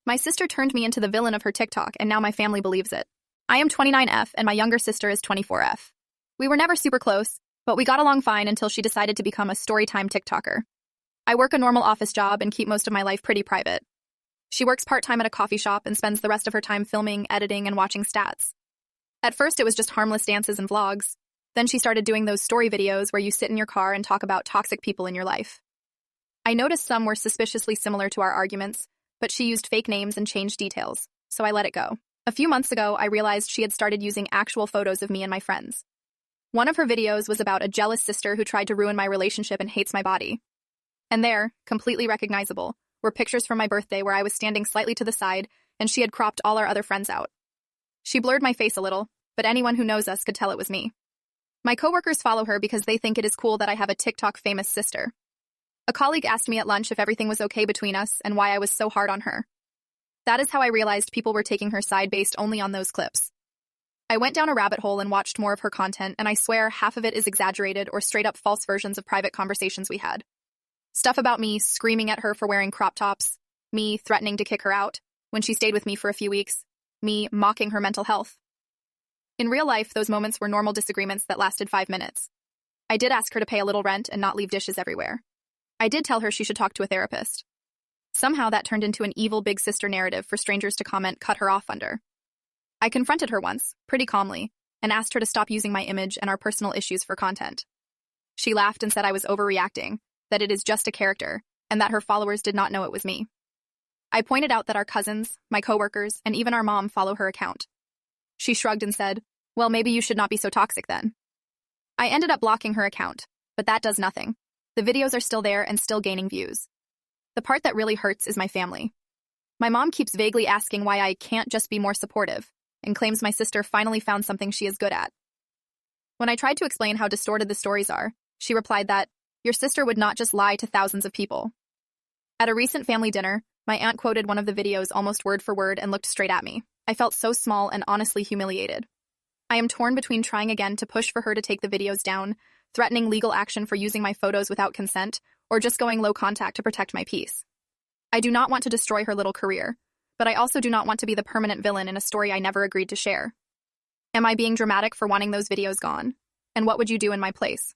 My sister turned me into the villain of her TikTok, and now my family believes it. I am 29F, and my younger sister is 24F. We were never super close, but we got along fine until she decided to become a storytime TikToker. I work a normal office job and keep most of my life pretty private. She works part-time at a coffee shop and spends the rest of her time filming, editing, and watching stats. At first, it was just harmless dances and vlogs. Then she started doing those story videos where you sit in your car and talk about toxic people in your life. I noticed some were suspiciously similar to our arguments, but she used fake names and changed details, so I let it go. A few months ago, I realized she had started using actual photos of me and my friends. One of her videos was about a jealous sister who tried to ruin my relationship and hates my body. And there, completely recognizable, were pictures from my birthday where I was standing slightly to the side and she had cropped all our other friends out. She blurred my face a little, but anyone who knows us could tell it was me. My coworkers follow her because they think it is cool that I have a TikTok famous sister. A colleague asked me at lunch if everything was okay between us and why I was so hard on her. That is how I realized people were taking her side based only on those clips. I went down a rabbit hole and watched more of her content, and I swear half of it is exaggerated or straight up false versions of private conversations we had. Stuff about me screaming at her for wearing crop tops, me threatening to kick her out when she stayed with me for a few weeks, me mocking her mental health. In real life, those moments were normal disagreements that lasted 5 minutes. I did ask her to pay a little rent and not leave dishes everywhere. I did tell her she should talk to a therapist. Somehow that turned into an evil big sister narrative for strangers to comment cut her off under. I confronted her once, pretty calmly, and asked her to stop using my image and our personal issues for content. She laughed and said I was overreacting, that it is just a character, and that her followers did not know it was me. I pointed out that our cousins, my coworkers, and even our mom follow her account. She shrugged and said, well, maybe you should not be so toxic then. I ended up blocking her account, but that does nothing. The videos are still there and still gaining views. The part that really hurts is my family. My mom keeps vaguely asking why I can't just be more supportive, and claims my sister finally found something she is good at. When I tried to explain how distorted the stories are, she replied that, your sister would not just lie to thousands of people. At a recent family dinner, my aunt quoted one of the videos almost word for word and looked straight at me. I felt so small and honestly humiliated. I am torn between trying again to push for her to take the videos down, threatening legal action for using my photos without consent, or just going low contact to protect my peace. I do not want to destroy her little career, but I also do not want to be the permanent villain in a story I never agreed to share. Am I being dramatic for wanting those videos gone? And what would you do in my place?